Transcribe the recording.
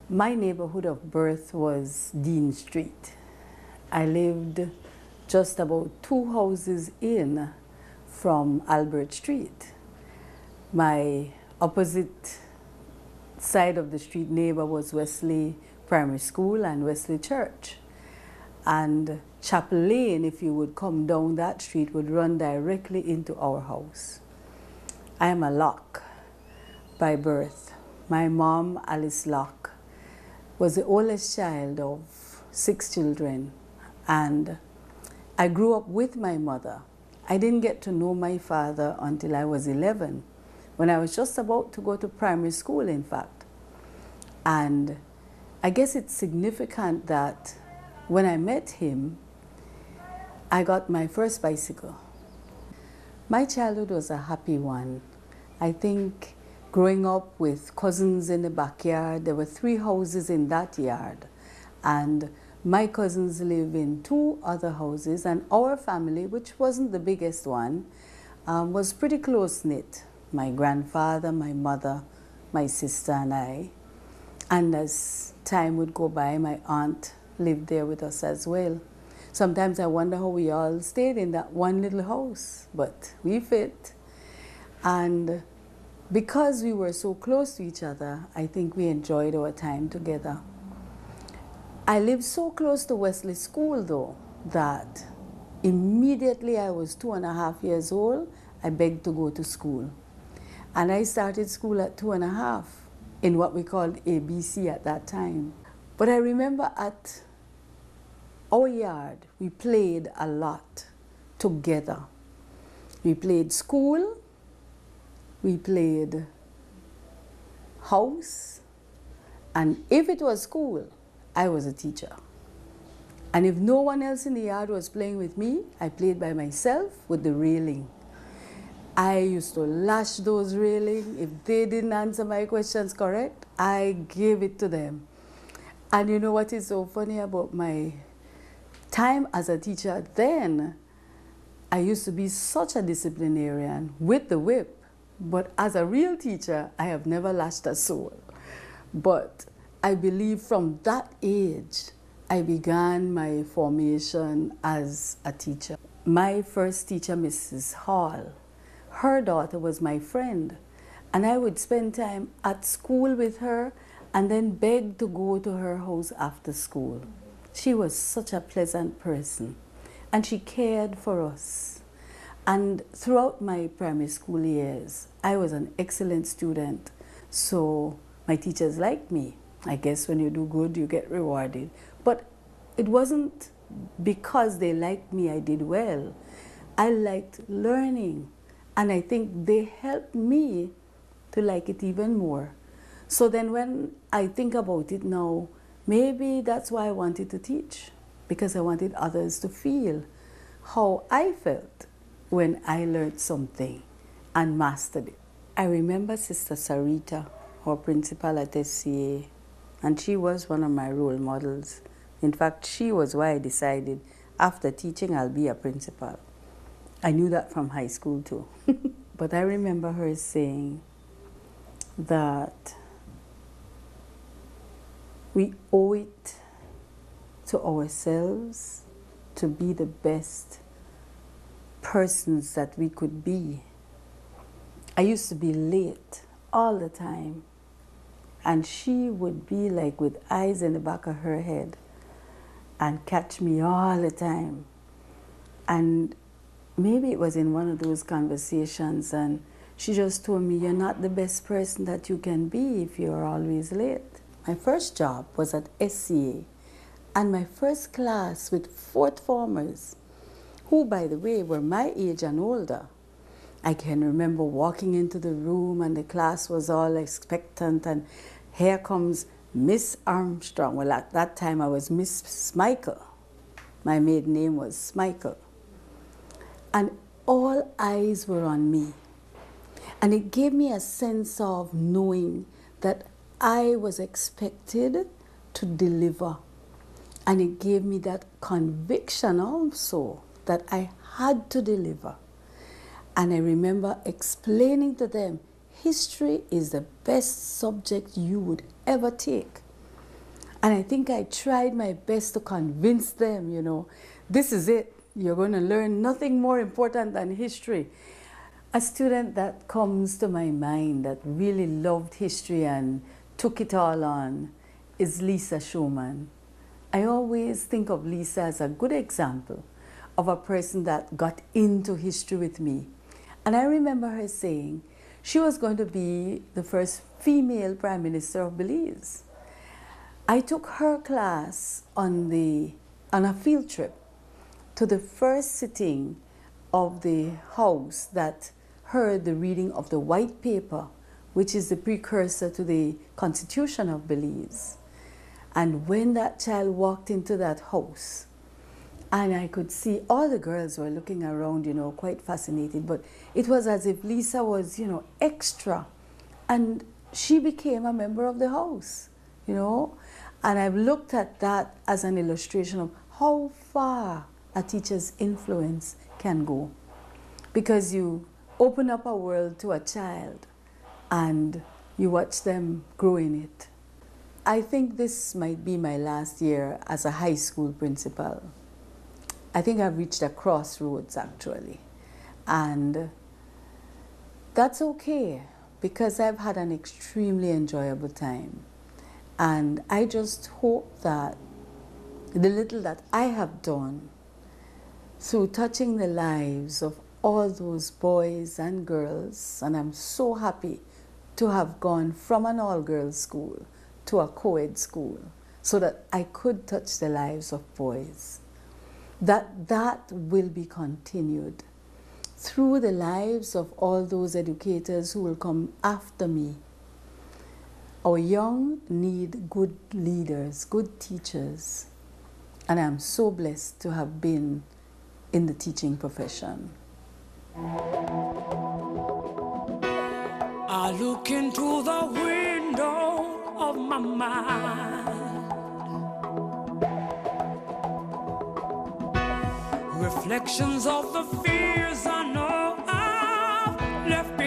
My neighborhood of birth was Dean Street. I lived just about 2 houses in from Albert Street. My opposite side of the street neighbor was Wesley Primary School and Wesley Church. And Chapel Lane, if you would come down that street, would run directly into our house. I am a Locke by birth. My mom, Alice Locke, was the oldest child of 6 children, and I grew up with my mother. I didn't get to know my father until I was 11, when I was just about to go to primary school, in fact. And I guess it's significant that when I met him, I got my first bicycle. My childhood was a happy one. I think growing up with cousins in the backyard, there were 3 houses in that yard. And my cousins live in 2 other houses, and our family, which wasn't the biggest one, was pretty close-knit. My grandfather, my mother, my sister, and I. And as time would go by, my aunt lived there with us as well. Sometimes I wonder how we all stayed in that one little house, but we fit. And because we were so close to each other, I think we enjoyed our time together. I lived so close to Wesley School, though, that immediately I was 2.5 years old, I begged to go to school. And I started school at 2.5 in what we called ABC at that time. But I remember at our yard, we played a lot together. We played school, we played house, and if it was school, I was a teacher. And if no one else in the yard was playing with me, I played by myself with the railing. I used to lash those railings. If they didn't answer my questions correct, I gave it to them. And you know what is so funny about my time as a teacher then? I used to be such a disciplinarian with the whip. But as a real teacher, I have never lashed a soul. But I believe from that age, I began my formation as a teacher. My first teacher, Mrs. Hall, her daughter was my friend. And I would spend time at school with her and then beg to go to her house after school. She was such a pleasant person, and she cared for us. And throughout my primary school years, I was an excellent student, so my teachers liked me. I guess when you do good, you get rewarded. But it wasn't because they liked me I did well. I liked learning, and I think they helped me to like it even more. So then when I think about it now, maybe that's why I wanted to teach, because I wanted others to feel how I felt when I learned something and mastered it. I remember Sister Sarita, our principal at SCA, and she was one of my role models. In fact, she was why I decided after teaching I'll be a principal. I knew that from high school too. But I remember her saying that we owe it to ourselves to be the best persons that we could be. I used to be late all the time, and she would be like with eyes in the back of her head and catch me all the time. And maybe it was in one of those conversations, and she just told me, you're not the best person that you can be if you're always late. My first job was at SCA, and my first class with 4th formers, who, by the way, were my age and older. I can remember walking into the room and the class was all expectant, and here comes Miss Armstrong. Well, at that time I was Miss Smichael. My maiden name was Smichael. And all eyes were on me. And it gave me a sense of knowing that I was expected to deliver. And it gave me that conviction also that I had to deliver. And I remember explaining to them, history is the best subject you would ever take. And I think I tried my best to convince them, you know, this is it. You're going to learn nothing more important than history. A student that comes to my mind that really loved history and took it all on is Lisa Schumann. I always think of Lisa as a good example of a person that got into history with me. And I remember her saying she was going to be the first female Prime Minister of Belize. I took her class on a field trip to the first sitting of the House that heard the reading of the White Paper, which is the precursor to the Constitution of Belize. And when that child walked into that house, and I could see all the girls were looking around, you know, quite fascinated, but it was as if Lisa was, you know, extra. And she became a member of the House, you know. And I've looked at that as an illustration of how far a teacher's influence can go. Because you open up a world to a child and you watch them grow in it. I think this might be my last year as a high school principal. I think I've reached a crossroads actually. And that's okay because I've had an extremely enjoyable time. And I just hope that the little that I have done through touching the lives of all those boys and girls, and I'm so happy to have gone from an all-girls school to a co-ed school so that I could touch the lives of boys, that will be continued through the lives of all those educators who will come after me. Our young need good leaders, good teachers, and I'm so blessed to have been in the teaching profession. I look into the window of my mind, reflections of the fears I know I've left behind.